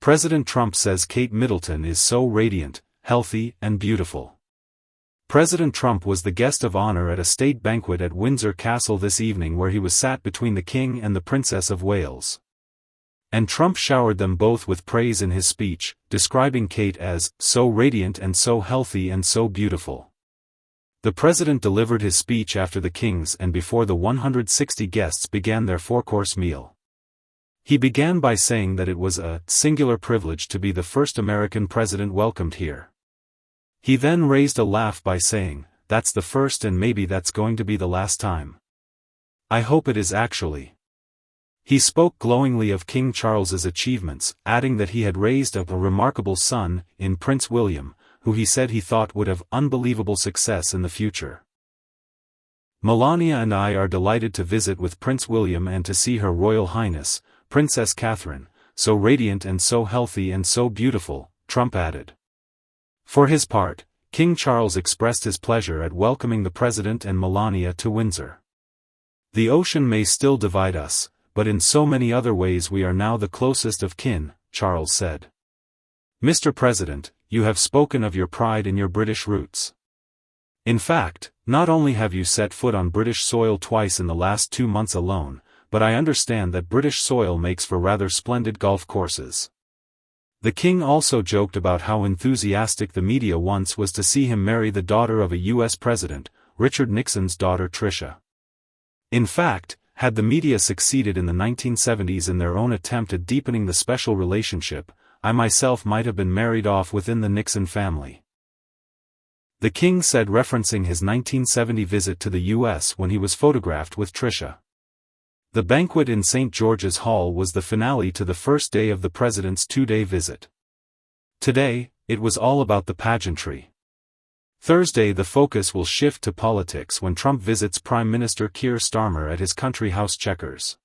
President Trump says Kate Middleton is so radiant, healthy, and beautiful. President Trump was the guest of honor at a state banquet at Windsor Castle this evening where he was sat between the King and the Princess of Wales. And Trump showered them both with praise in his speech, describing Kate as so radiant and so healthy and so beautiful. The president delivered his speech after the King's and before the 160 guests began their four-course meal. He began by saying that it was a singular privilege to be the first American president welcomed here. He then raised a laugh by saying, "That's the first and maybe that's going to be the last time. I hope it is actually." He spoke glowingly of King Charles's achievements, adding that he had raised a remarkable son, in Prince William, who he said he thought would have unbelievable success in the future. "Melania and I are delighted to visit with Prince William and to see Her Royal Highness, Princess Catherine, so radiant and so healthy and so beautiful," Trump added. For his part, King Charles expressed his pleasure at welcoming the President and Melania to Windsor. "The ocean may still divide us, but in so many other ways we are now the closest of kin," Charles said. "Mr. President, you have spoken of your pride in your British roots. In fact, not only have you set foot on British soil twice in the last 2 months alone, but I understand that British soil makes for rather splendid golf courses." The King also joked about how enthusiastic the media once was to see him marry the daughter of a U.S. president, Richard Nixon's daughter Tricia. In fact, had the media succeeded in the 1970s in their own attempt at deepening the special relationship, I myself might have been married off within the Nixon family. The King said, referencing his 1970 visit to the U.S. when he was photographed with Tricia. The banquet in St. George's Hall was the finale to the first day of the president's 2-day visit. Today, it was all about the pageantry. Thursday the focus will shift to politics when Trump visits Prime Minister Keir Starmer at his country house Chequers.